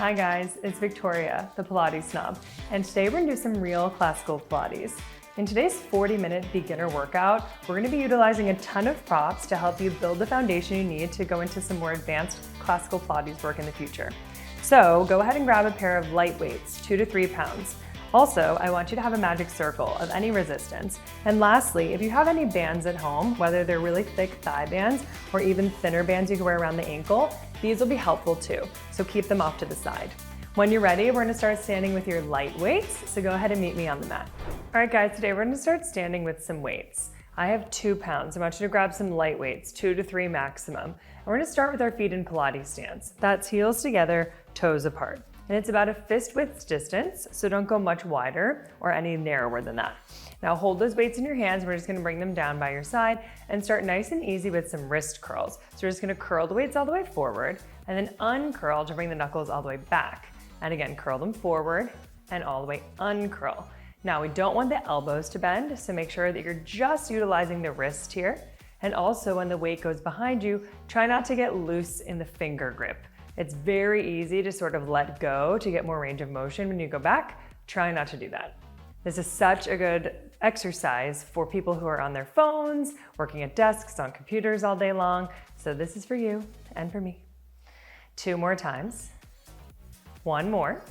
Hi guys, it's Victoria, the Pilates snob, and today we're gonna do some real classical Pilates. In today's 40-minute beginner workout, we're gonna be utilizing a ton of props to help you build the foundation you need to go into some more advanced classical Pilates work in the future. So go ahead and grab a pair of light weights, 2 to 3 pounds. Also, I want you to have a magic circle of any resistance. And lastly, if you have any bands at home, whether they're really thick thigh bands or even thinner bands you can wear around the ankle, these will be helpful too. So keep them off to the side. When you're ready, we're gonna start standing with your light weights. So go ahead and meet me on the mat. All right guys, today we're gonna start standing with some weights. I have 2 pounds. I want you to grab some light weights, 2 to 3 maximum. And we're gonna start with our feet in Pilates stance. That's heels together, toes apart. And it's about a fist width distance, so don't go much wider or any narrower than that. Now hold those weights in your hands. We're just gonna bring them down by your side and start nice and easy with some wrist curls. So we're just gonna curl the weights all the way forward and then uncurl to bring the knuckles all the way back. And again, curl them forward and all the way uncurl. Now we don't want the elbows to bend, so make sure that you're just utilizing the wrist here. And also when the weight goes behind you, try not to get loose in the finger grip. It's very easy to sort of let go to get more range of motion when you go back. Try not to do that. This is such a good exercise for people who are on their phones, working at desks, on computers all day long. So this is for you and for me. 2 more times. 1 more.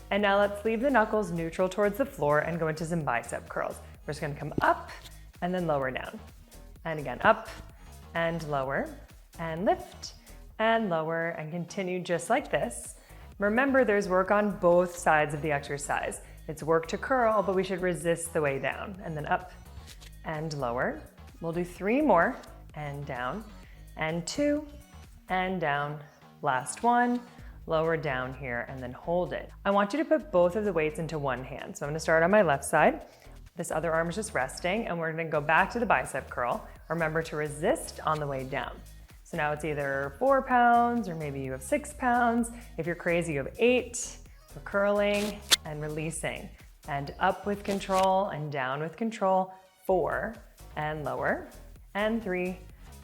And now let's leave the knuckles neutral towards the floor and go into some bicep curls. We're just gonna come up and then lower down. And again, up and lower and lift and lower and continue just like this. Remember, there's work on both sides of the exercise. It's work to curl, but we should resist the way down. And then up and lower. We'll do 3 more and down and 2 and down. Last one, lower down here and then hold it. I want you to put both of the weights into one hand. So I'm gonna start on my left side. This other arm is just resting and we're gonna go back to the bicep curl. Remember to resist on the way down. So now it's either 4 pounds or maybe you have 6 pounds. If you're crazy, you have 8. We're curling and releasing. And up with control and down with control. 4 and lower. And 3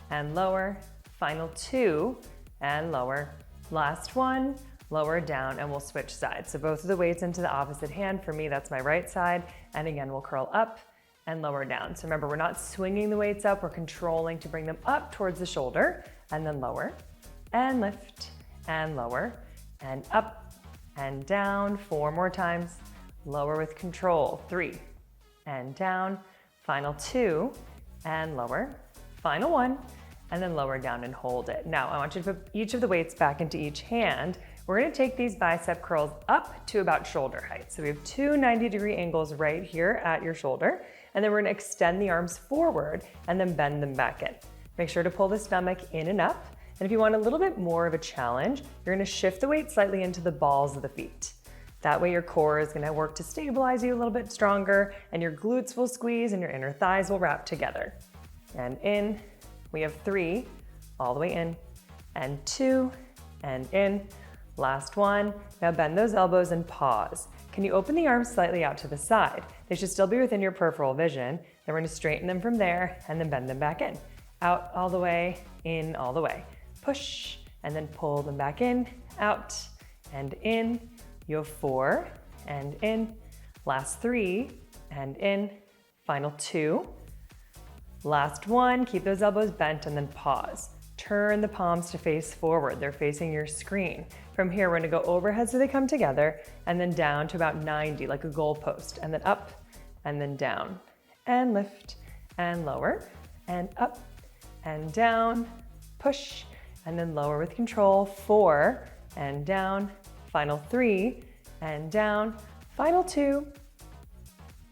and lower. Final 2 and lower. Last one, lower down, and we'll switch sides. So both of the weights into the opposite hand. For me, that's my right side. And again, we'll curl up and lower down. So remember, we're not swinging the weights up, we're controlling to bring them up towards the shoulder and then lower and lift and lower and up and down. 4 more times. Lower with control. 3 and down. Final 2 and lower. Final 1 and then lower down and hold it. Now I want you to put each of the weights back into each hand. We're gonna take these bicep curls up to about shoulder height. So we have 2 90-degree angles right here at your shoulder. And then we're gonna extend the arms forward and then bend them back in. Make sure to pull the stomach in and up. And if you want a little bit more of a challenge, you're gonna shift the weight slightly into the balls of the feet. That way your core is gonna work to stabilize you a little bit stronger and your glutes will squeeze and your inner thighs will wrap together. And in, we have 3, all the way in, and 2, and in. Last one. Now bend those elbows and pause. Can you open the arms slightly out to the side? They should still be within your peripheral vision. Then we're gonna straighten them from there and then bend them back in. Out all the way, in all the way. Push, and then pull them back in, out, and in. You have 4, and in. Last 3, and in. Final 2. Last one, keep those elbows bent and then pause. Turn the palms to face forward. They're facing your screen. From here, we're gonna go overhead so they come together and then down to about 90, like a goalpost, and then up and then down and lift and lower and up and down, push, and then lower with control. 4 and down, final 3 and down, final 2.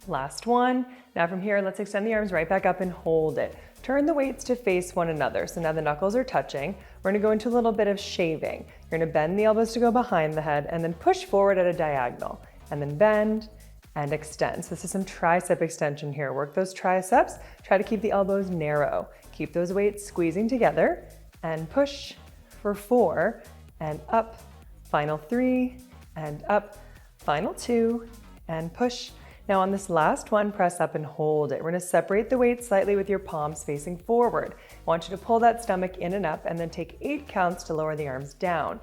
Last one. Now from here, let's extend the arms right back up and hold it. Turn the weights to face one another. So now the knuckles are touching. We're gonna go into a little bit of shaving. You're gonna bend the elbows to go behind the head and then push forward at a diagonal and then bend and extend. So this is some tricep extension here. Work those triceps. Try to keep the elbows narrow. Keep those weights squeezing together and push for 4 and up. Final 3 and up. Final 2 and push. Now on this last one, press up and hold it. We're gonna separate the weight slightly with your palms facing forward. I want you to pull that stomach in and up and then take 8 counts to lower the arms down.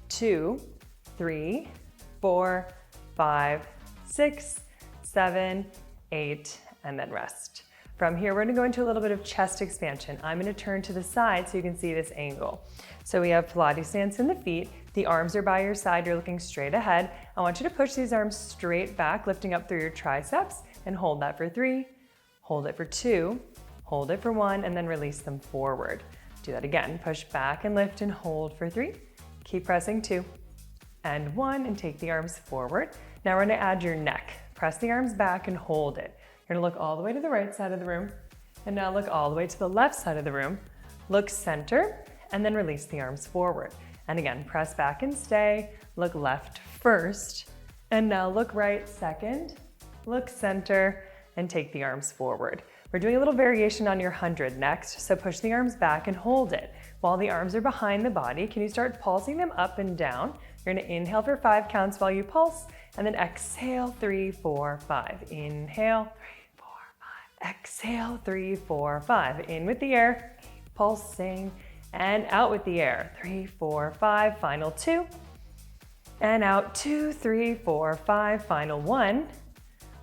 2, 3, 4, 5, 6, 7, 8, and then rest. From here, we're gonna go into a little bit of chest expansion. I'm gonna turn to the side so you can see this angle. So we have Pilates stance in the feet. The arms are by your side, you're looking straight ahead. I want you to push these arms straight back, lifting up through your triceps, and hold that for 3, hold it for 2, hold it for 1, and then release them forward. Do that again. Push back and lift and hold for 3. Keep pressing 2 and 1, and take the arms forward. Now we're gonna add your neck. Press the arms back and hold it. You're gonna look all the way to the right side of the room, and now look all the way to the left side of the room. Look center, and then release the arms forward. And again, press back and stay. Look left first, and now look right second. Look center, and take the arms forward. We're doing a little variation on your 100 next, so push the arms back and hold it. While the arms are behind the body, can you start pulsing them up and down? You're gonna inhale for 5 counts while you pulse, and then exhale, 3, 4, 5. Inhale, 3, 4, 5. Exhale, 3, 4, 5. In with the air, pulsing, and out with the air. 3, 4, 5, final 2. And out, 2, 3, 4, 5, final 1.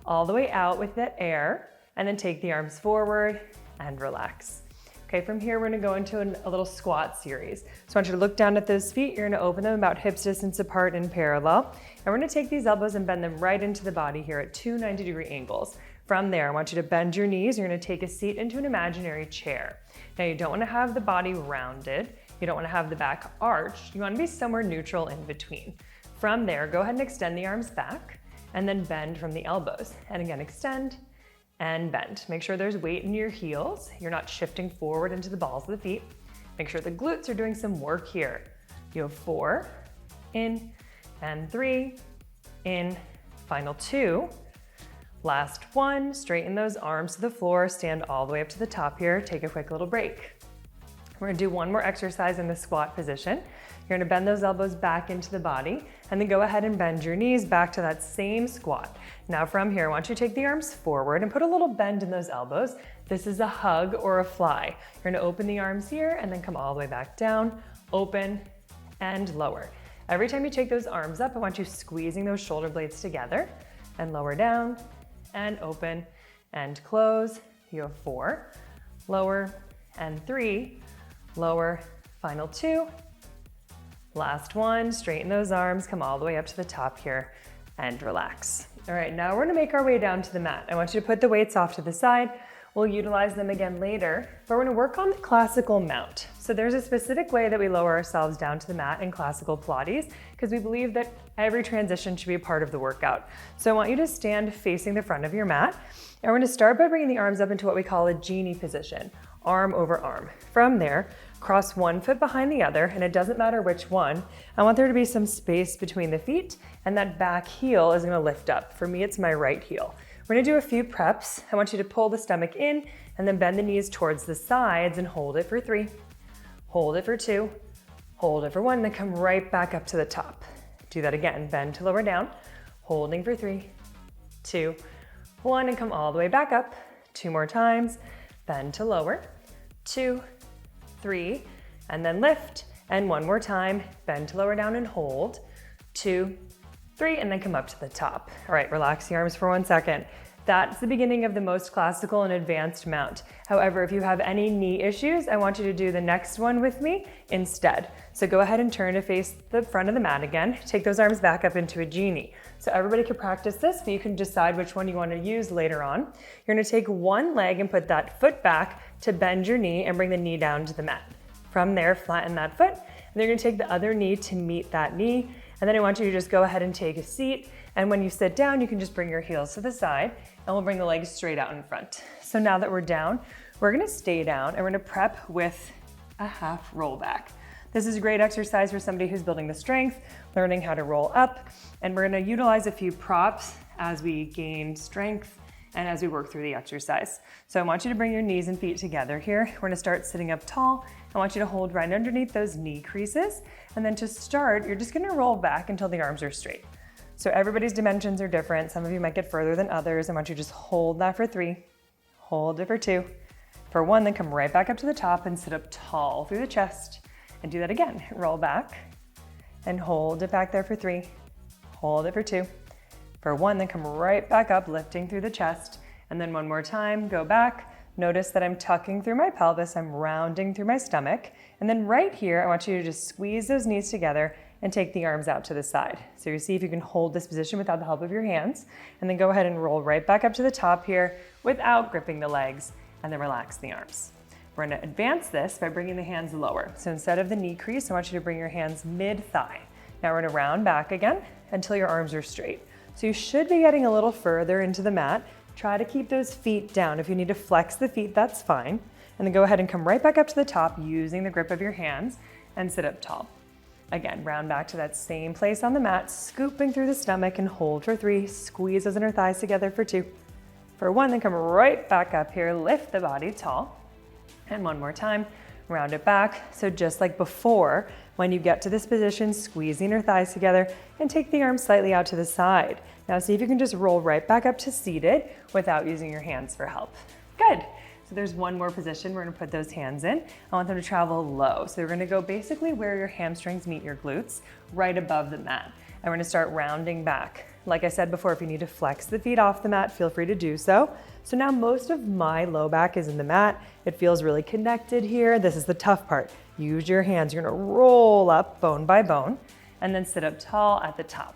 All the way out with that air, and then take the arms forward and relax. Okay, from here, we're gonna go into a little squat series. So I want you to look down at those feet. You're gonna open them about hips distance apart in parallel. And we're gonna take these elbows and bend them right into the body here at 2 90-degree angles. From there, I want you to bend your knees. You're gonna take a seat into an imaginary chair. Now, you don't wanna have the body rounded. You don't wanna have the back arched. You wanna be somewhere neutral in between. From there, go ahead and extend the arms back, and then bend from the elbows. And again, extend and bend. Make sure there's weight in your heels. You're not shifting forward into the balls of the feet. Make sure the glutes are doing some work here. You have 4, in, and 3, in, final 2. Last 1, straighten those arms to the floor, stand all the way up to the top here, take a quick little break. We're gonna do one more exercise in the squat position. You're gonna bend those elbows back into the body, and then go ahead and bend your knees back to that same squat. Now from here, I want you to take the arms forward and put a little bend in those elbows. This is a hug or a fly. You're gonna open the arms here and then come all the way back down, open and lower. Every time you take those arms up, I want you squeezing those shoulder blades together and lower down and open and close. You have 4, lower and 3, lower, final 2. Last 1, straighten those arms, come all the way up to the top here and relax. All right, now we're gonna make our way down to the mat. I want you to put the weights off to the side. We'll utilize them again later, but we're gonna work on the classical mount. So there's a specific way that we lower ourselves down to the mat in classical Pilates, because we believe that every transition should be a part of the workout. So I want you to stand facing the front of your mat, and we're gonna start by bringing the arms up into what we call a genie position, arm over arm. From there, cross one foot behind the other, and it doesn't matter which one. I want there to be some space between the feet, and that back heel is gonna lift up. For me, it's my right heel. We're gonna do a few preps. I want you to pull the stomach in, and then bend the knees towards the sides and hold it for 3, hold it for 2, hold it for 1, then come right back up to the top. Do that again, bend to lower down, holding for 3, 2, 1, and come all the way back up. 2 more times, bend to lower, 2, 3, and then lift, and 1 more time, bend to lower down and hold, 2, 3, and then come up to the top. All right, relax the arms for 1 second. That's the beginning of the most classical and advanced mount. However, if you have any knee issues, I want you to do the next one with me instead. So go ahead and turn to face the front of the mat again. Take those arms back up into a genie. So everybody can practice this, but you can decide which one you want to use later on. You're gonna take one leg and put that foot back to bend your knee and bring the knee down to the mat. From there, flatten that foot, and then you're gonna take the other knee to meet that knee. And then I want you to just go ahead and take a seat. And when you sit down, you can just bring your heels to the side, and we'll bring the legs straight out in front. So now that we're down, we're gonna stay down, and we're gonna prep with a half roll back. This is a great exercise for somebody who's building the strength, learning how to roll up, and we're gonna utilize a few props as we gain strength and as we work through the exercise. So I want you to bring your knees and feet together here. We're gonna start sitting up tall. I want you to hold right underneath those knee creases. And then to start, you're just gonna roll back until the arms are straight. So everybody's dimensions are different. Some of you might get further than others. I want you to just hold that for 3, hold it for 2, for 1, then come right back up to the top and sit up tall through the chest. And do that again. Roll back and hold it back there for 3. Hold it for 2. For 1, then come right back up, lifting through the chest. And then one more time, go back. Notice that I'm tucking through my pelvis, I'm rounding through my stomach. And then right here, I want you to just squeeze those knees together and take the arms out to the side. So you see if you can hold this position without the help of your hands. And then go ahead and roll right back up to the top here without gripping the legs, and then relax the arms. We're gonna advance this by bringing the hands lower. So instead of the knee crease, I want you to bring your hands mid-thigh. Now we're gonna round back again until your arms are straight. So you should be getting a little further into the mat. Try to keep those feet down. If you need to flex the feet, that's fine. And then go ahead and come right back up to the top using the grip of your hands and sit up tall. Again, round back to that same place on the mat, scooping through the stomach and hold for 3. Squeeze those inner thighs together for 2. For 1, then come right back up here, lift the body tall. And one more time, round it back. So just like before, when you get to this position, squeeze the inner thighs together and take the arms slightly out to the side. Now see if you can just roll right back up to seated without using your hands for help. Good. So there's one more position. We're gonna put those hands in. I want them to travel low. So we're gonna go basically where your hamstrings meet your glutes, right above the mat. And we're gonna start rounding back. Like I said before, if you need to flex the feet off the mat, feel free to do so. So now most of my low back is in the mat. It feels really connected here. This is the tough part. Use your hands. You're gonna roll up bone by bone and then sit up tall at the top.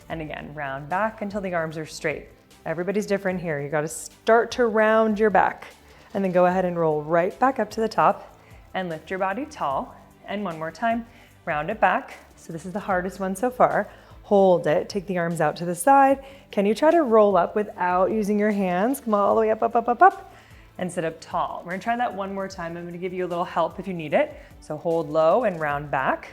And again, round back until the arms are straight. Everybody's different here. You gotta start to round your back and then go ahead and roll right back up to the top and lift your body tall. And one more time, round it back. So this is the hardest one so far. Hold it, take the arms out to the side. Can you try to roll up without using your hands? Come all the way up, up, up, up, up, and sit up tall. We're gonna try that one more time. I'm gonna give you a little help if you need it. So hold low and round back.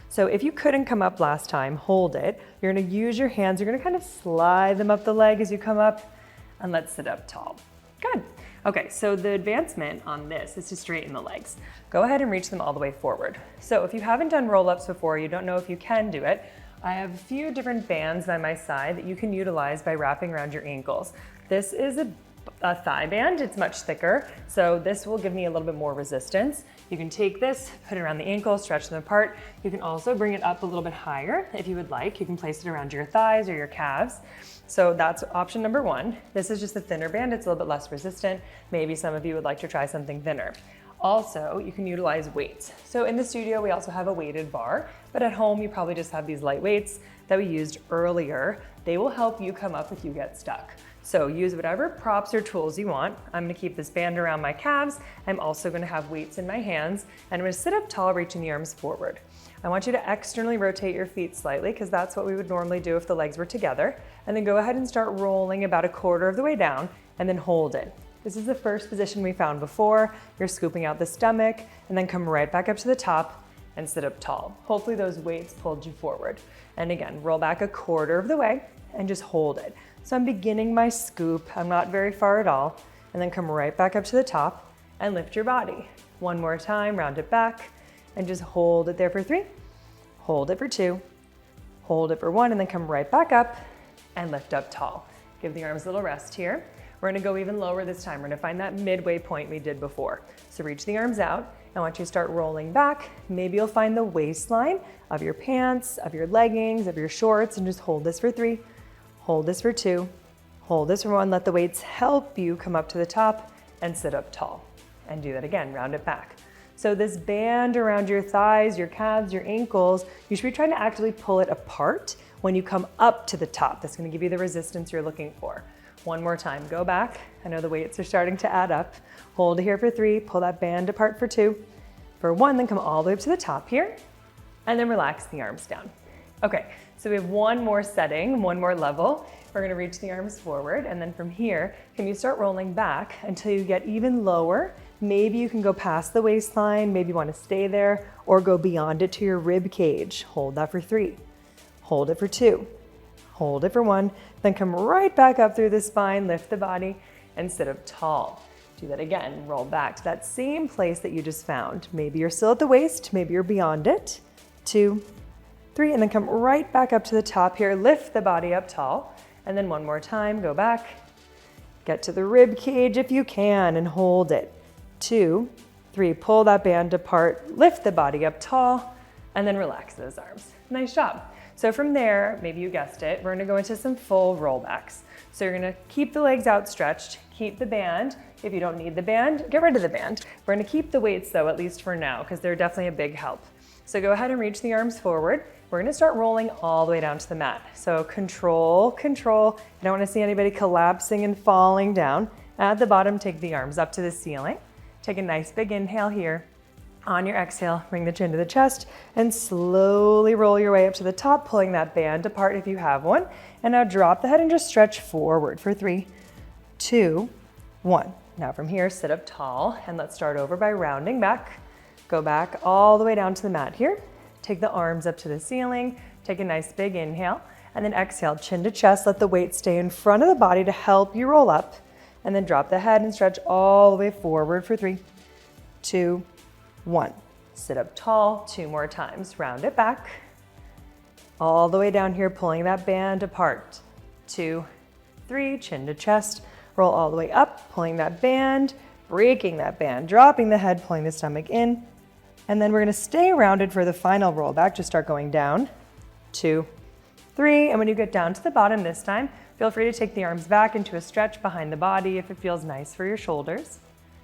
So if you couldn't come up last time, hold it. You're gonna use your hands. You're gonna kind of slide them up the leg as you come up, and let's sit up tall. Good. Okay, so the advancement on this is to straighten the legs. Go ahead and reach them all the way forward. So if you haven't done roll-ups before, you don't know if you can do it, I have a few different bands by my side that you can utilize by wrapping around your ankles. This is a thigh band, it's much thicker, so this will give me a little bit more resistance. You can take this, put it around the ankles, stretch them apart. You can also bring it up a little bit higher if you would like. You can place it around your thighs or your calves. So that's option number 1. This is just a thinner band, it's a little bit less resistant. Maybe some of you would like to try something thinner. Also, you can utilize weights. So in the studio, we also have a weighted bar, but at home, you probably just have these light weights that we used earlier. They will help you come up if you get stuck. So use whatever props or tools you want. I'm gonna keep this band around my calves. I'm also gonna have weights in my hands, and I'm gonna sit up tall, reaching the arms forward. I want you to externally rotate your feet slightly, because that's what we would normally do if the legs were together. And then go ahead and start rolling about a quarter of the way down, and then hold it. This is the first position we found before. You're scooping out the stomach, and then come right back up to the top and sit up tall. Hopefully those weights pulled you forward. And again, roll back a quarter of the way and just hold it. So I'm beginning my scoop. I'm not very far at all. And then come right back up to the top and lift your body. One more time, round it back and just hold it there for 3. Hold it for 2. Hold it for 1, and then come right back up and lift up tall. Give the arms a little rest here. We're gonna go even lower this time. We're gonna find that midway point we did before. So reach the arms out. I want you to start rolling back. Maybe you'll find the waistline of your pants, of your leggings, of your shorts, and just hold this for 3. Hold this for 2. Hold this for 1. Let the weights help you come up to the top and sit up tall. And do that again, round it back. So this band around your thighs, your calves, your ankles, you should be trying to actively pull it apart when you come up to the top. That's gonna give you the resistance you're looking for. One more time, go back. I know the weights are starting to add up. Hold here for 3, pull that band apart for 2. For 1, then come all the way up to the top here, and then relax the arms down. Okay, so we have one more setting, one more level. We're gonna reach the arms forward, and then from here, can you start rolling back until you get even lower? Maybe you can go past the waistline, maybe you wanna stay there, or go beyond it to your rib cage. Hold that for 3. Hold it for 2. Hold it for 1, then come right back up through the spine, lift the body, and sit up tall. Do that again, roll back to that same place that you just found. Maybe you're still at the waist, maybe you're beyond it. 2, 3, and then come right back up to the top here, lift the body up tall, and then one more time, go back. Get to the rib cage if you can, and hold it. 2, 3, pull that band apart, lift the body up tall, and then relax those arms. Nice job. So from there, maybe you guessed it, we're gonna go into some full rollbacks. So you're gonna keep the legs outstretched, keep the band. If you don't need the band, get rid of the band. We're gonna keep the weights though, at least for now, because they're definitely a big help. So go ahead and reach the arms forward. We're gonna start rolling all the way down to the mat. So control, control. I don't wanna see anybody collapsing and falling down. At the bottom, take the arms up to the ceiling. Take a nice big inhale here. On your exhale, bring the chin to the chest and slowly roll your way up to the top, pulling that band apart if you have one. And now drop the head and just stretch forward for 3, 2, 1. Now from here, sit up tall and let's start over by rounding back. Go back all the way down to the mat here. Take the arms up to the ceiling. Take a nice big inhale and then exhale, chin to chest. Let the weight stay in front of the body to help you roll up. And then drop the head and stretch all the way forward for 3, 2, 1. Sit up tall 2 more times. Round it back. All the way down here, pulling that band apart. 2, 3, chin to chest. Roll all the way up, pulling that band, breaking that band, dropping the head, pulling the stomach in. And then we're gonna stay rounded for the final roll back. Just start going down. 2, 3. And when you get down to the bottom this time, feel free to take the arms back into a stretch behind the body if it feels nice for your shoulders.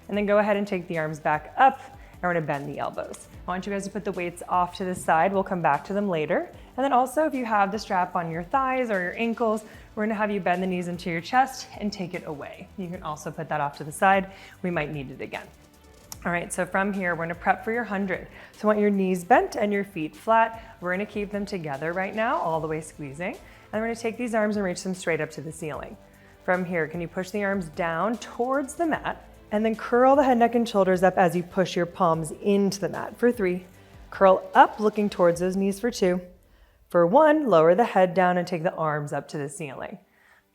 And then go ahead and take the arms back up, and we're gonna bend the elbows. I want you guys to put the weights off to the side. We'll come back to them later. And then also, if you have the strap on your thighs or your ankles, we're gonna have you bend the knees into your chest and take it away. You can also put that off to the side. We might need it again. All right, so from here, we're gonna prep for your 100. So I want your knees bent and your feet flat. We're gonna keep them together right now, all the way squeezing. And we're gonna take these arms and reach them straight up to the ceiling. From here, can you push the arms down towards the mat and then curl the head, neck, and shoulders up as you push your palms into the mat for 3. Curl up, looking towards those knees for 2. For 1, lower the head down and take the arms up to the ceiling.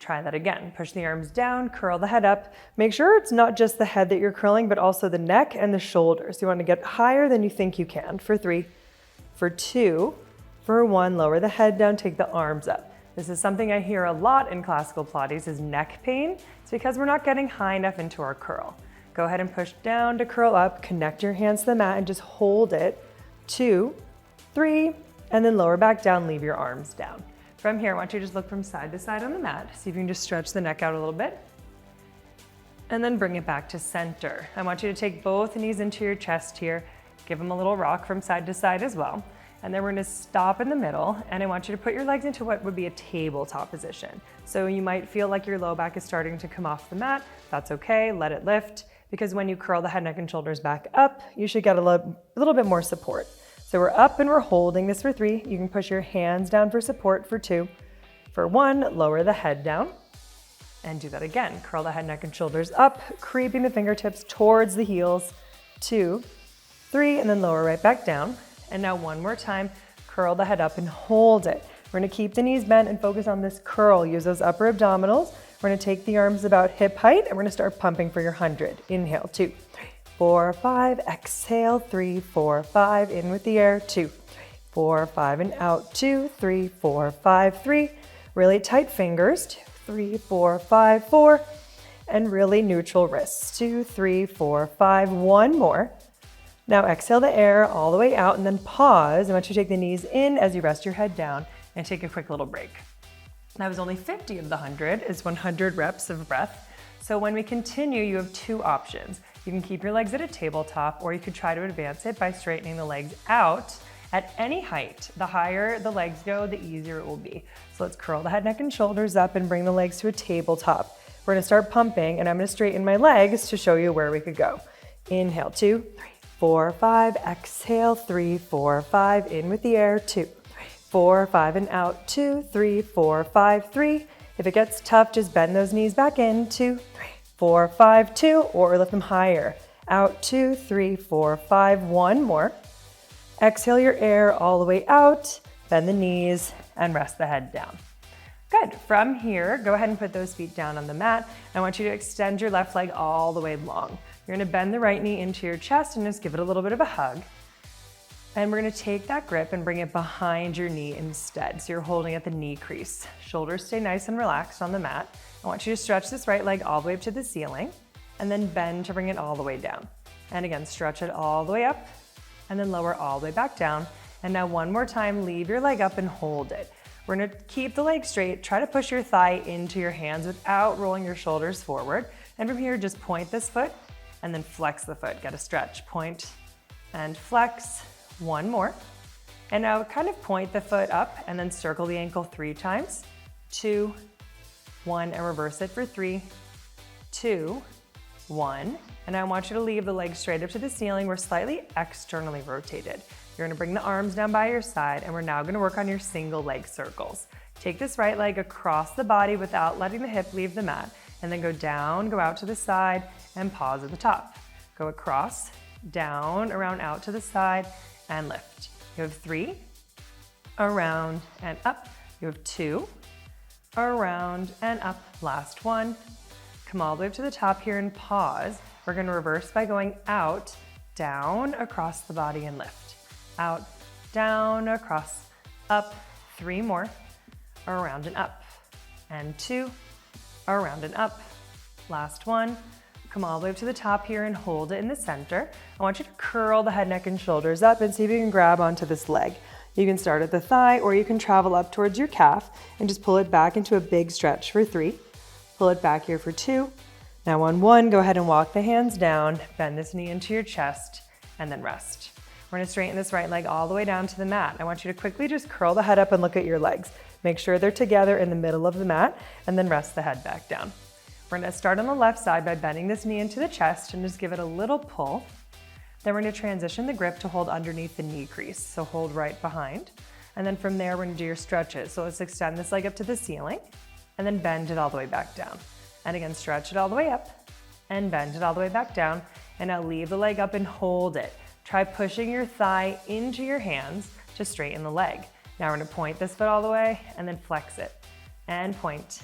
Try that again. Push the arms down, curl the head up. Make sure it's not just the head that you're curling, but also the neck and the shoulders. You want to get higher than you think you can for 3. For 2, for 1, lower the head down, take the arms up. This is something I hear a lot in classical Pilates is neck pain. It's because we're not getting high enough into our curl. Go ahead and push down to curl up, connect your hands to the mat and just hold it. 2, 3, and then lower back down, leave your arms down. From here, I want you to just look from side to side on the mat. See if you can just stretch the neck out a little bit. And then bring it back to center. I want you to take both knees into your chest here. Give them a little rock from side to side as well. And then we're gonna stop in the middle, and I want you to put your legs into what would be a tabletop position. So you might feel like your low back is starting to come off the mat. That's okay, let it lift, because when you curl the head, neck, and shoulders back up, you should get a little bit more support. So we're up and we're holding this for 3. You can push your hands down for support for 2. For 1, lower the head down. And do that again. Curl the head, neck, and shoulders up, creeping the fingertips towards the heels. 2, 3, and then lower right back down. And now one more time, curl the head up and hold it. We're gonna keep the knees bent and focus on this curl. Use those upper abdominals. We're gonna take the arms about hip height and we're gonna start pumping for your 100. Inhale, 2, 3, 4, 5. Exhale, 3, 4, 5. In with the air, 2, 3, 4, 5. And out, 2, 3, 4, 5, 3. Really tight fingers, 2, 3, 4, 5, 4. And really neutral wrists, 2, 3, 4, 5. One more. Now exhale the air all the way out and then pause. I want you to take the knees in as you rest your head down and take a quick little break. That was only 50 of the 100, is 100 reps of breath. So when we continue, you have 2 options. You can keep your legs at a tabletop, or you could try to advance it by straightening the legs out at any height. The higher the legs go, the easier it will be. So let's curl the head, neck, and shoulders up and bring the legs to a tabletop. We're gonna start pumping and I'm gonna straighten my legs to show you where we could go. Inhale, 2, 3, 4, 5. Exhale, 3, 4, 5. In with the air, 2, 3, 4, 5. And out, 2, 3, 4, 5, 3. If it gets tough, just bend those knees back in, 2, 3, 4, 5, 2, or lift them higher. Out, 2, 3, 4, 5. One more. Exhale your air all the way out, bend the knees, and rest the head down. Good. From here, go ahead and put those feet down on the mat. I want you to extend your left leg all the way long. You're gonna bend the right knee into your chest and just give it a little bit of a hug. And we're gonna take that grip and bring it behind your knee instead. So you're holding at the knee crease. Shoulders stay nice and relaxed on the mat. I want you to stretch this right leg all the way up to the ceiling and then bend to bring it all the way down. And again, stretch it all the way up and then lower all the way back down. And now one more time, leave your leg up and hold it. We're gonna keep the leg straight. Try to push your thigh into your hands without rolling your shoulders forward. And from here, just point this foot and then flex the foot. Get a stretch, point and flex. One more. And now kind of point the foot up and then circle the ankle 3 times. 2, 1, and reverse it for 3, 2, 1. And I want you to leave the legs straight up to the ceiling. We're slightly externally rotated. You're gonna bring the arms down by your side, and we're now gonna work on your single leg circles. Take this right leg across the body without letting the hip leave the mat, and then go down, go out to the side, and pause at the top. Go across, down, around, out to the side, and lift. You have 3, around, and up. You have 2, around, and up. Last one. Come all the way up to the top here and pause. We're gonna reverse by going out, down, across the body, and lift. Out, down, across, up. 3 more, around and up. And 2, around and up. Last one. Come all the way up to the top here and hold it in the center. I want you to curl the head, neck, and shoulders up and see if you can grab onto this leg. You can start at the thigh or you can travel up towards your calf and just pull it back into a big stretch for 3. Pull it back here for 2. Now on 1, go ahead and walk the hands down, bend this knee into your chest, and then rest. We're gonna straighten this right leg all the way down to the mat. I want you to quickly just curl the head up and look at your legs. Make sure they're together in the middle of the mat, and then rest the head back down. We're gonna start on the left side by bending this knee into the chest and just give it a little pull. Then we're gonna transition the grip to hold underneath the knee crease. So hold right behind. And then from there, we're gonna do your stretches. So let's extend this leg up to the ceiling and then bend it all the way back down. And again, stretch it all the way up and bend it all the way back down. And now leave the leg up and hold it. Try pushing your thigh into your hands to straighten the leg. Now we're gonna point this foot all the way and then flex it. And point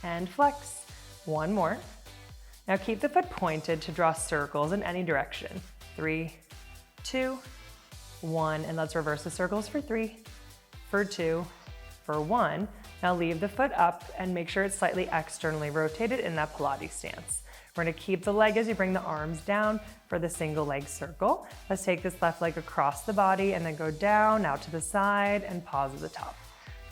and flex. One more. Now keep the foot pointed to draw circles in any direction. 3, 2, 1, and let's reverse the circles for 3, for 2, for 1. Now leave the foot up and make sure it's slightly externally rotated in that Pilates stance. We're gonna keep the leg as you bring the arms down for the single leg circle. Let's take this left leg across the body and then go down, out to the side, and pause at the top.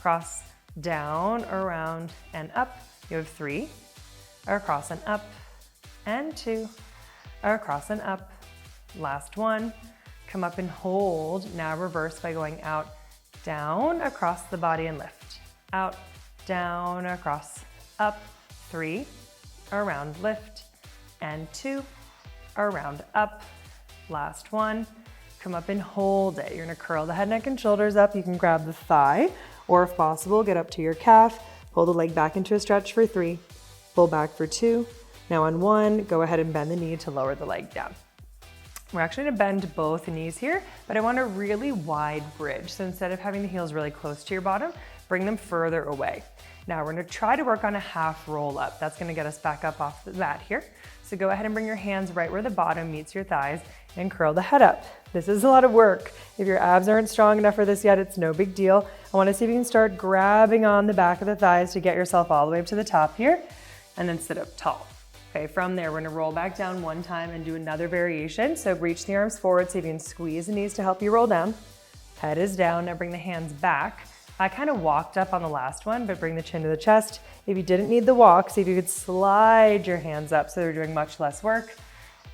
Cross, down, around, and up. You have 3, across and up, and 2, across and up. Last one. Come up and hold. Now reverse by going out, down, across the body, and lift. Out, down, across, up. 3, around, lift, and 2, around, up. Last one. Come up and hold it. You're gonna curl the head, neck, and shoulders up. You can grab the thigh, or if possible, get up to your calf. Pull the leg back into a stretch for 3. Pull back for 2. Now on 1, go ahead and bend the knee to lower the leg down. We're actually gonna bend both knees here, but I want a really wide bridge. So instead of having the heels really close to your bottom, bring them further away. Now we're gonna try to work on a half roll up. That's gonna get us back up off the mat here. So go ahead and bring your hands right where the bottom meets your thighs and curl the head up. This is a lot of work. If your abs aren't strong enough for this yet, it's no big deal. I wanna see if you can start grabbing on the back of the thighs to get yourself all the way up to the top here, and then sit up tall. Okay, from there, we're gonna roll back down one time and do another variation. So reach the arms forward so you can squeeze the knees to help you roll down. Head is down, now bring the hands back. I kind of walked up on the last one, but bring the chin to the chest. If you didn't need the walk, see if you could slide your hands up so they're doing much less work,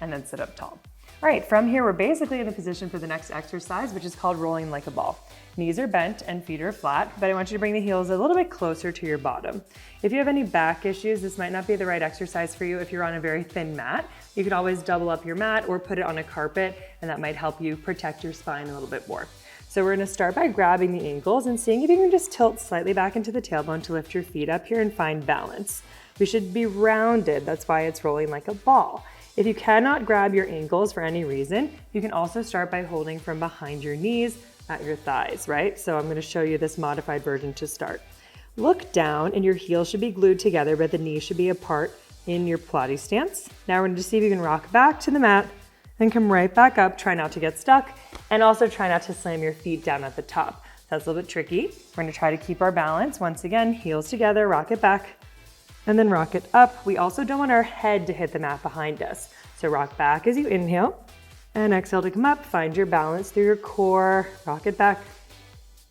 and then sit up tall. All right, from here, we're basically in the position for the next exercise, which is called rolling like a ball. Knees are bent and feet are flat, but I want you to bring the heels a little bit closer to your bottom. If you have any back issues, this might not be the right exercise for you if you're on a very thin mat. You could always double up your mat or put it on a carpet, and that might help you protect your spine a little bit more. So we're gonna start by grabbing the ankles and seeing if you can just tilt slightly back into the tailbone to lift your feet up here and find balance. We should be rounded, that's why it's rolling like a ball. If you cannot grab your ankles for any reason, you can also start by holding from behind your knees at your thighs, right? So I'm gonna show you this modified version to start. Look down and your heels should be glued together, but the knees should be apart in your Pilates stance. Now we're gonna just see if you can rock back to the mat and come right back up. Try not to get stuck, and also try not to slam your feet down at the top. That's a little bit tricky. We're gonna try to keep our balance. Once again, heels together, rock it back, and then rock it up. We also don't want our head to hit the mat behind us. So rock back as you inhale, and exhale to come up. Find your balance through your core, rock it back,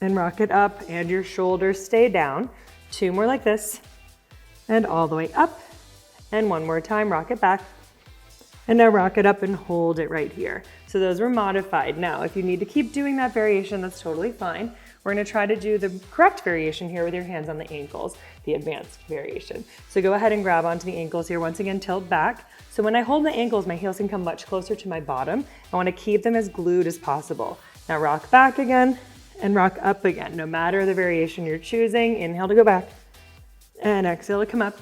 and rock it up, and your shoulders stay down. 2 more like this, and all the way up. And 1 more time, rock it back. And now rock it up and hold it right here. So those were modified. Now, if you need to keep doing that variation, that's totally fine. We're gonna try to do the correct variation here with your hands on the ankles, the advanced variation. So go ahead and grab onto the ankles here. Once again, tilt back. So when I hold the ankles, my heels can come much closer to my bottom. I wanna keep them as glued as possible. Now rock back again and rock up again. No matter the variation you're choosing, inhale to go back and exhale to come up.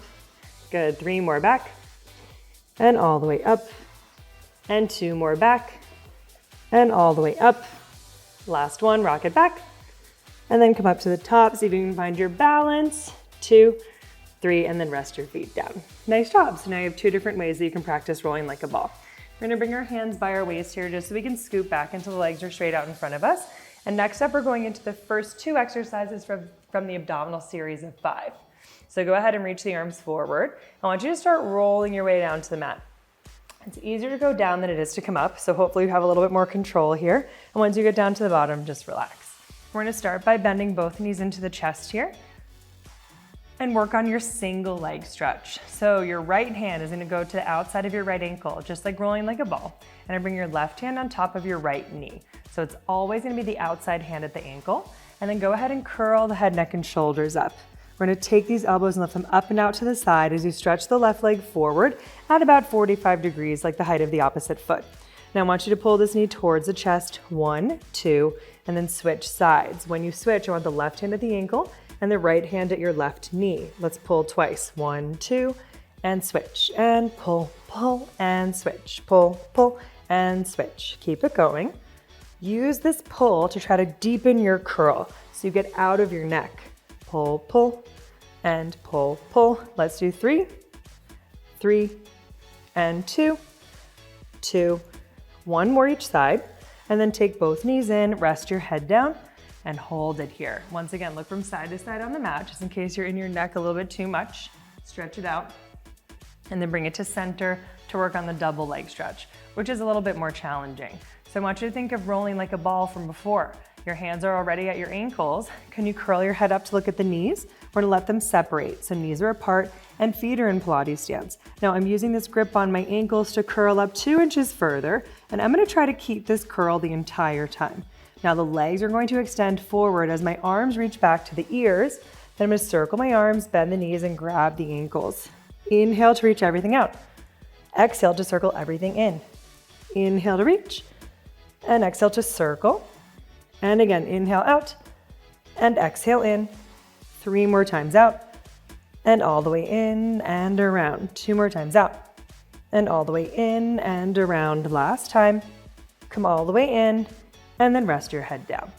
Good, 3 more back and all the way up, and 2 more back and all the way up. Last one, rock it back and then come up to the top. See if you can find your balance. 2, 3, and then rest your feet down. Nice job. So now you have 2 different ways that you can practice rolling like a ball. We're gonna bring our hands by our waist here just so we can scoop back until the legs are straight out in front of us. And next up, we're going into the first 2 exercises from the abdominal series of 5. So go ahead and reach the arms forward. I want you to start rolling your way down to the mat. It's easier to go down than it is to come up, so hopefully you have a little bit more control here. And once you get down to the bottom, just relax. We're gonna start by bending both knees into the chest here and work on your single leg stretch. So your right hand is gonna go to the outside of your right ankle, just like rolling like a ball. And I bring your left hand on top of your right knee. So it's always gonna be the outside hand at the ankle. And then go ahead and curl the head, neck, and shoulders up. We're gonna take these elbows and lift them up and out to the side as you stretch the left leg forward at about 45 degrees, like the height of the opposite foot. Now I want you to pull this knee towards the chest, 1, 2, and then switch sides. When you switch, I want the left hand at the ankle and the right hand at your left knee. Let's pull twice, 1, 2, and switch, and pull, pull, and switch, pull, pull, and switch. Keep it going. Use this pull to try to deepen your curl so you get out of your neck. Pull, pull, and pull, pull. Let's do 3, 3, and 2, 2. 1 more each side, and then take both knees in, rest your head down, and hold it here. Once again, look from side to side on the mat, just in case you're in your neck a little bit too much. Stretch it out, and then bring it to center to work on the double leg stretch, which is a little bit more challenging. So I want you to think of rolling like a ball from before. Your hands are already at your ankles. Can you curl your head up to look at the knees? We're gonna let them separate. So knees are apart and feet are in Pilates stance. Now I'm using this grip on my ankles to curl up 2 inches further, and I'm gonna try to keep this curl the entire time. Now the legs are going to extend forward as my arms reach back to the ears. Then I'm gonna circle my arms, bend the knees, and grab the ankles. Inhale to reach everything out. Exhale to circle everything in. Inhale to reach, and exhale to circle. And again, inhale out, and exhale in. 3 more times out, and all the way in and around. 2 more times out, and all the way in and around. Last time, come all the way in, and then rest your head down.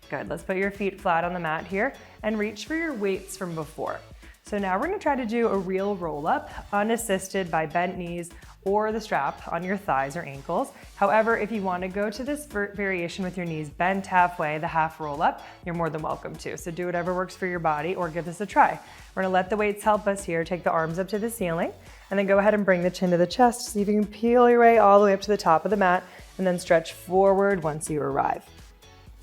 Good, let's put your feet flat on the mat here, and reach for your weights from before. So now we're gonna try to do a real roll up, unassisted by bent knees or the strap on your thighs or ankles. However, if you wanna go to this variation with your knees bent halfway, the half roll up, you're more than welcome to. So do whatever works for your body or give this a try. We're gonna let the weights help us here. Take the arms up to the ceiling and then go ahead and bring the chin to the chest. See if you can peel your way all the way up to the top of the mat and then stretch forward once you arrive.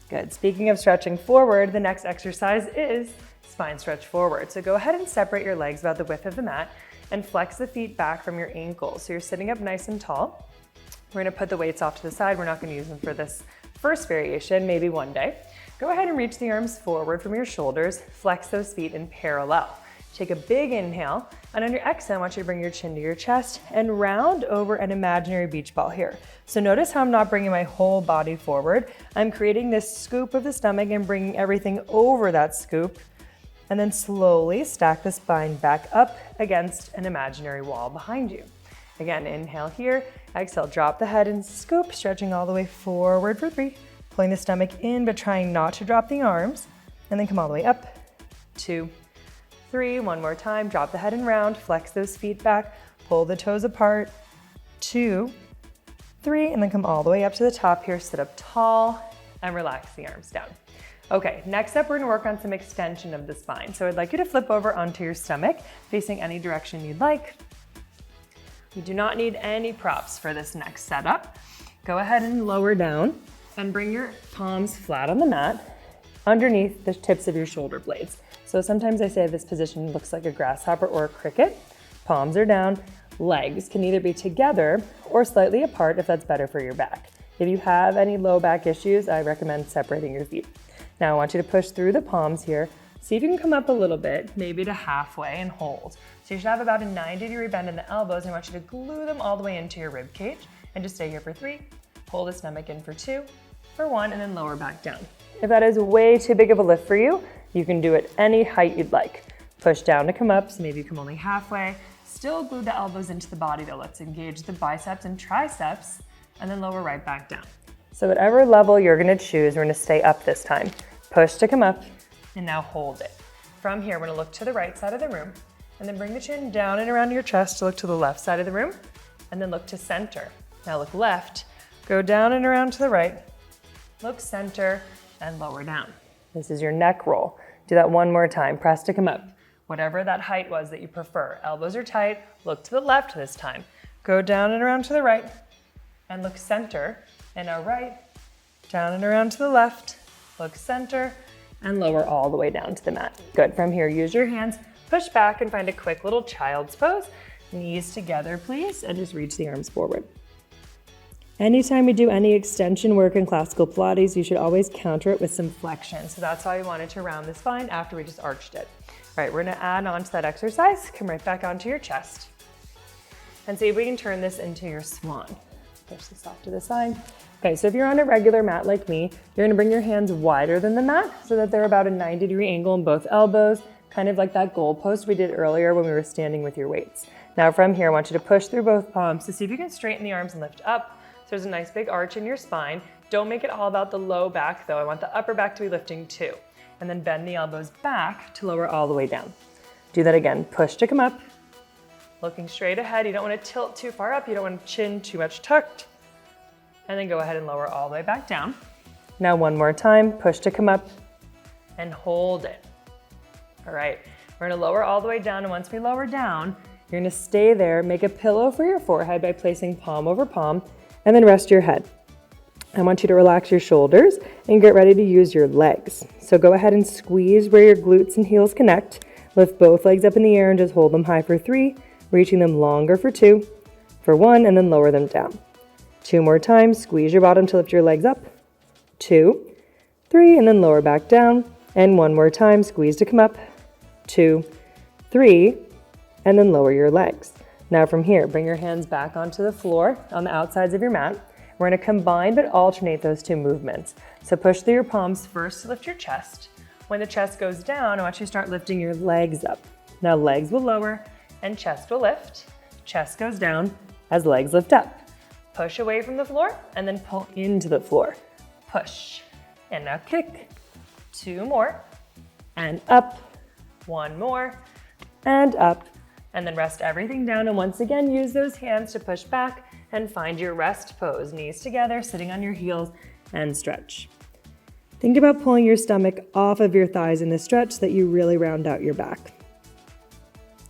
Good, speaking of stretching forward, the next exercise is spine stretch forward. So go ahead and separate your legs about the width of the mat and flex the feet back from your ankles. So you're sitting up nice and tall. We're gonna put the weights off to the side. We're not gonna use them for this first variation, maybe one day. Go ahead and reach the arms forward from your shoulders, flex those feet in parallel. Take a big inhale, and on your exhale, I want you to bring your chin to your chest and round over an imaginary beach ball here. So notice how I'm not bringing my whole body forward. I'm creating this scoop of the stomach and bringing everything over that scoop, and then slowly stack the spine back up against an imaginary wall behind you. Again, inhale here, exhale, drop the head and scoop, stretching all the way forward for 3, pulling the stomach in, but trying not to drop the arms, and then come all the way up, 2, 3, 1 more time, drop the head and round, flex those feet back, pull the toes apart, 2, 3, and then come all the way up to the top here, sit up tall, and relax the arms down. Okay, next up, we're gonna work on some extension of the spine. So I'd like you to flip over onto your stomach, facing any direction you'd like. You do not need any props for this next setup. Go ahead and lower down and bring your palms flat on the mat. underneath the tips of your shoulder blades. So sometimes I say this position looks like a grasshopper or a cricket. Palms are down. Legs can either be together or slightly apart if that's better for your back. If you have any low back issues, I recommend separating your feet. Now I want you to push through the palms here. See if you can come up a little bit, maybe to halfway, and hold. So you should have about a 90-degree bend in the elbows, and I want you to glue them all the way into your rib cage, and just stay here for 3, hold the stomach in for 2, for 1, and then lower back down. If that is way too big of a lift for you, you can do it any height you'd like. Push down to come up, so maybe you come only halfway. Still glue the elbows into the body though. Let's engage the biceps and triceps, and then lower right back down. So whatever level you're gonna choose, we're gonna stay up this time. Push to come up, and now hold it. From here, we're gonna look to the right side of the room, and then bring the chin down and around your chest to look to the left side of the room, and then look to center. Now look left, go down and around to the right, look center, and lower down. This is your neck roll. Do that one more time. Press to come up. Whatever that height was that you prefer. Elbows are tight, look to the left this time. Go down and around to the right, and look center, and now right, down and around to the left, look center, and lower all the way down to the mat. Good. From here, use your hands, push back, and find a quick little child's pose. Knees together, please, and just reach the arms forward. Anytime we do any extension work in classical Pilates, you should always counter it with some flexion. So that's why we wanted to round the spine after we just arched it. All right, we're gonna add on to that exercise. Come right back onto your chest. And see if we can turn this into your swan. Push this off to the side. Okay, so if you're on a regular mat like me, you're gonna bring your hands wider than the mat so that they're about a 90-degree angle in both elbows, kind of like that goalpost we did earlier when we were standing with your weights. Now from here, I want you to push through both palms to see if you can straighten the arms and lift up. So there's a nice big arch in your spine. Don't make it all about the low back though. I want the upper back to be lifting too. And then bend the elbows back to lower all the way down. Do that again. Push to come up. Looking straight ahead. You don't want to tilt too far up. You don't want chin too much tucked. And then go ahead and lower all the way back down. Now one more time. Push to come up and hold it. All right. We're going to lower all the way down. And once we lower down, you're going to stay there. Make a pillow for your forehead by placing palm over palm. And then rest your head. I want you to relax your shoulders and get ready to use your legs. So go ahead and squeeze where your glutes and heels connect. Lift both legs up in the air and just hold them high for 3, reaching them longer for 2, for 1, and then lower them down. 2 more times, squeeze your bottom to lift your legs up. 2, 3, and then lower back down. And 1 more time, squeeze to come up. 2, 3, and then lower your legs. Now from here, bring your hands back onto the floor on the outsides of your mat. We're gonna combine but alternate those 2 movements. So push through your palms first to lift your chest. When the chest goes down, I want you to start lifting your legs up. Now legs will lower and chest will lift. Chest goes down as legs lift up. Push away from the floor and then pull into the floor. Push. And now kick. 2 more. And up. 1 more. And up. And then rest everything down, and once again, use those hands to push back and find your rest pose. Knees together, sitting on your heels, and stretch. Think about pulling your stomach off of your thighs in this stretch so that you really round out your back.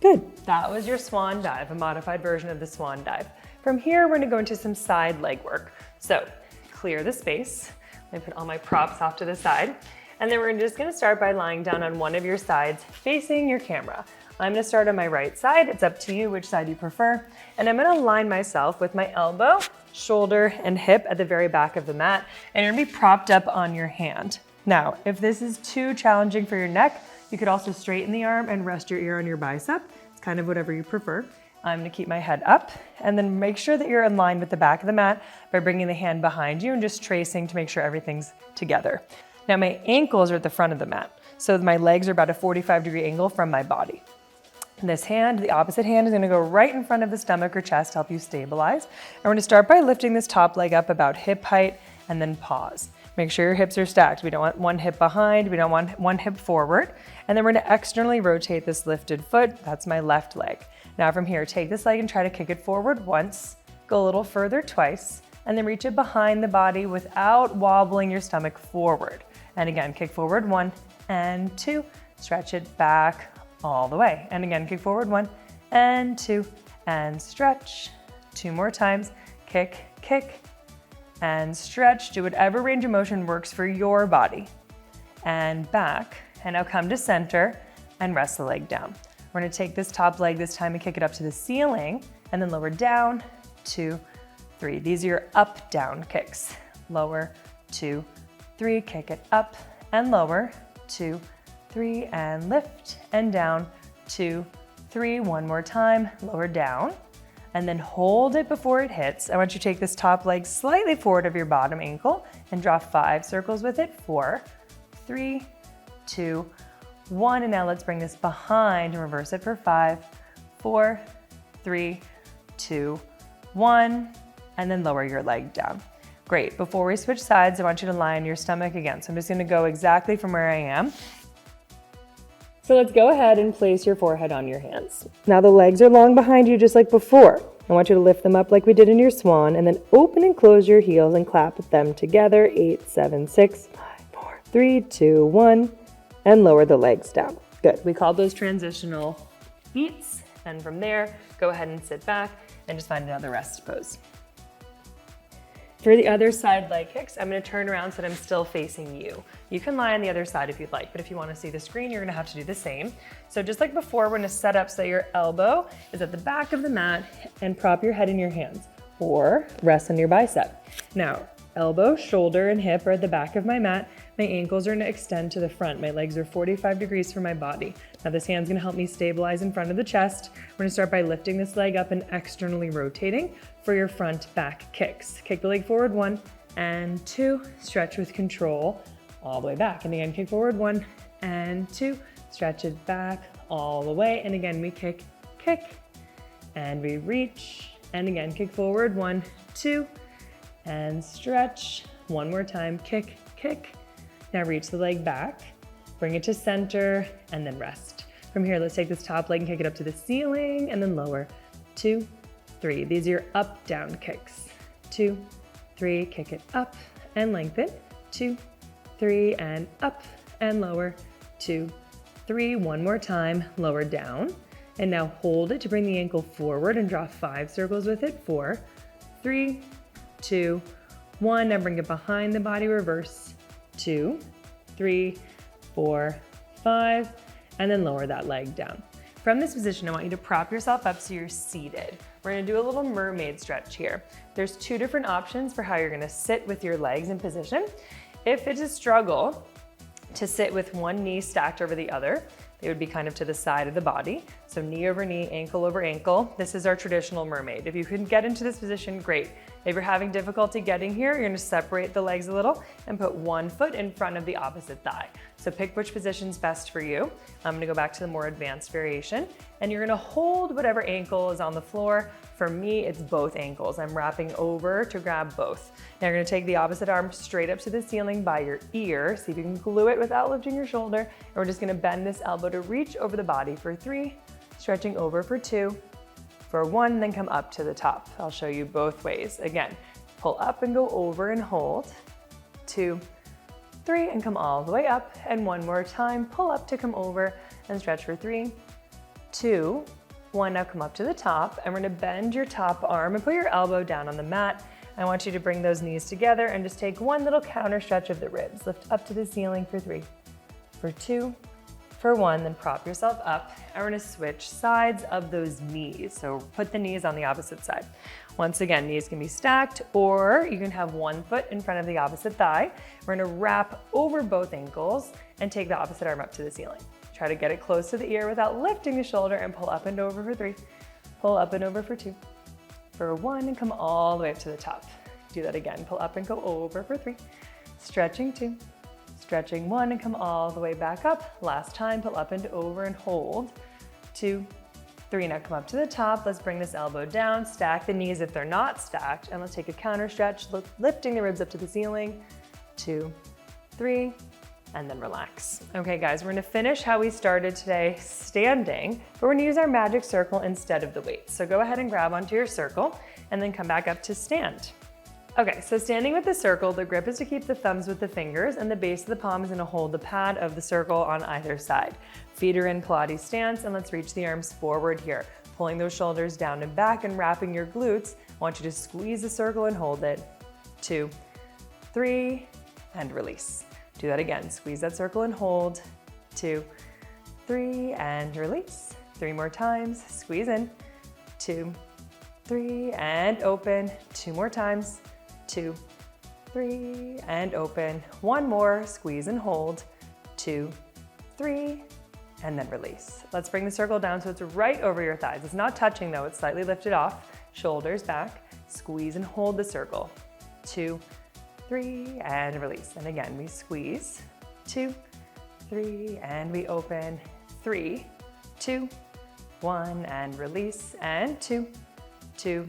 Good. That was your swan dive, a modified version of the swan dive. From here, we're gonna go into some side leg work. So clear the space. Let me put all my props off to the side. And then we're just gonna start by lying down on one of your sides, facing your camera. I'm gonna start on my right side. It's up to you which side you prefer. And I'm gonna align myself with my elbow, shoulder, and hip at the very back of the mat. And you're gonna be propped up on your hand. Now, if this is too challenging for your neck, you could also straighten the arm and rest your ear on your bicep. It's kind of whatever you prefer. I'm gonna keep my head up and then make sure that you're in line with the back of the mat by bringing the hand behind you and just tracing to make sure everything's together. Now my ankles are at the front of the mat. So my legs are about a 45-degree angle from my body. This hand, the opposite hand, is gonna go right in front of the stomach or chest to help you stabilize. And we're gonna start by lifting this top leg up about hip height and then pause. Make sure your hips are stacked. We don't want one hip behind, we don't want one hip forward. And then we're gonna externally rotate this lifted foot. That's my left leg. Now from here, take this leg and try to kick it forward once, go a little further twice, and then reach it behind the body without wobbling your stomach forward. And again, kick forward 1 and 2, stretch it back all the way. And again, kick forward 1 and 2, and stretch. 2 more times, kick, kick, and stretch. Do whatever range of motion works for your body. and back. And now come to center and rest the leg down. We're gonna take this top leg this time and kick it up to the ceiling and then lower down, 2, 3. These are your up, down kicks. Lower, 2, 3, kick it up and lower, 2, 3, and lift and down, 2, 3. One more time, lower down, and then hold it before it hits. I want you to take this top leg slightly forward of your bottom ankle and draw 5 circles with it. 4, 3, 2, 1. And now let's bring this behind and reverse it for 5, 4, 3, 2, 1, and then lower your leg down. Great. Before we switch sides, I want you to lie on your stomach again. So I'm just going to go exactly from where I am. So let's go ahead and place your forehead on your hands. Now the legs are long behind you just like before. I want you to lift them up like we did in your swan and then open and close your heels and clap them together. 8, 7, 6, 5, 4, 3, 2, 1, and lower the legs down. Good. We call those transitional beats. And from there, go ahead and sit back and just find another rest pose. For the other side leg kicks, I'm gonna turn around so that I'm still facing you. You can lie on the other side if you'd like, but if you wanna see the screen, you're gonna have to do the same. So just like before, we're gonna set up so your elbow is at the back of the mat and prop your head in your hands or rest on your bicep. Now, elbow, shoulder, and hip are at the back of my mat. My ankles are gonna extend to the front. My legs are 45 degrees from my body. Now this hand's gonna help me stabilize in front of the chest. We're gonna start by lifting this leg up and externally rotating for your front back kicks. Kick the leg forward, 1 and 2, stretch with control all the way back. And again, kick forward, 1 and 2, stretch it back all the way. And again, we kick, and we reach. And again, kick forward, 1, 2, and stretch. One more time, kick. Now reach the leg back, bring it to center, and then rest. From here, let's take this top leg and kick it up to the ceiling, and then lower. 2, 3. These are your up, down kicks. 2, 3, kick it up and lengthen. 2, 3, and up and lower. 2, 3. One more time, lower down. And now hold it to bring the ankle forward and draw 5 circles with it. 4, 3, 2, 1. Now bring it behind the body, reverse. 2, 3, 4, 5, and then lower that leg down. From this position, I want you to prop yourself up so you're seated. We're gonna do a little mermaid stretch here. There's 2 different options for how you're gonna sit with your legs in position. If it's a struggle to sit with one knee stacked over the other, they would be kind of to the side of the body. So knee over knee, ankle over ankle. This is our traditional mermaid. If you can get into this position, great. If you're having difficulty getting here, you're gonna separate the legs a little and put one foot in front of the opposite thigh. So pick which position's best for you. I'm gonna go back to the more advanced variation, and you're gonna hold whatever ankle is on the floor. For me, it's both ankles. I'm wrapping over to grab both. Now you're gonna take the opposite arm straight up to the ceiling by your ear. See if you can glue it without lifting your shoulder. And we're just gonna bend this elbow to reach over the body for 3, stretching over for 2, for 1, then come up to the top. I'll show you both ways. Again, pull up and go over and hold. 2, 3, and come all the way up. And one more time, pull up to come over and stretch for 3, 2, 1. Now come up to the top, and we're gonna bend your top arm and put your elbow down on the mat. I want you to bring those knees together and just take one little counter stretch of the ribs. Lift up to the ceiling for 3, for 2, for 1, then prop yourself up. And we're gonna switch sides of those knees. So put the knees on the opposite side. Once again, knees can be stacked, or you can have one foot in front of the opposite thigh. We're gonna wrap over both ankles and take the opposite arm up to the ceiling. Try to get it close to the ear without lifting the shoulder, and pull up and over for 3, pull up and over for 2, for 1, and come all the way up to the top. Do that again, pull up and go over for 3, stretching 2, stretching 1, and come all the way back up. Last time, pull up and over and hold. 2, 3, now come up to the top. Let's bring this elbow down, stack the knees if they're not stacked, and let's take a counter stretch, lifting the ribs up to the ceiling. 2, 3, and then relax. Okay guys, we're gonna finish how we started today, standing, but we're gonna use our magic circle instead of the weights. So go ahead and grab onto your circle and then come back up to stand. Okay, so standing with the circle, the grip is to keep the thumbs with the fingers, and the base of the palm is gonna hold the pad of the circle on either side. Feet are in Pilates stance, and let's reach the arms forward here. Pulling those shoulders down and back and wrapping your glutes. I want you to squeeze the circle and hold it. 2, 3, and release. Do that again. Squeeze that circle and hold. 2, 3, and release. 3 more times. Squeeze in. 2, 3, and open. 2 more times. 2, 3, and open. 1 more. Squeeze and hold. 2, 3, and then release. Let's bring the circle down so it's right over your thighs. It's not touching though, it's slightly lifted off. Shoulders back. Squeeze and hold the circle. 2, 3, and release. And again, we squeeze. 2, 3, and we open. 3, 2, 1, and release. And 2, 2,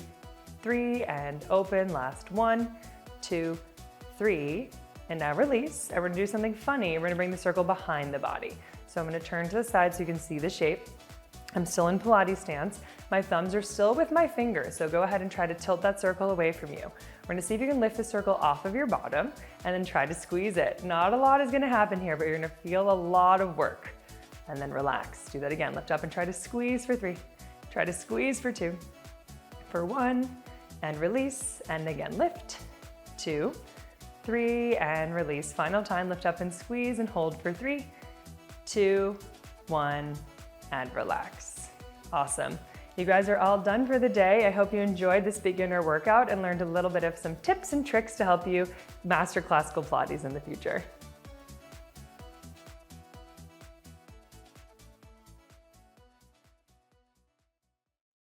3, and open. Last 1, 2, 3, and now release. And we're gonna do something funny. We're gonna bring the circle behind the body. So I'm gonna turn to the side so you can see the shape. I'm still in Pilates stance. My thumbs are still with my fingers, so go ahead and try to tilt that circle away from you. We're gonna see if you can lift the circle off of your bottom and then try to squeeze it. Not a lot is gonna happen here, but you're gonna feel a lot of work. And then relax. Do that again. Lift up and try to squeeze for 3. Try to squeeze for 2. For 1, and release. And again, lift. 2, 3, and release. Final time, lift up and squeeze and hold for 3, 2, 1, and relax. Awesome. You guys are all done for the day. I hope you enjoyed this beginner workout and learned a little bit of some tips and tricks to help you master classical Pilates in the future.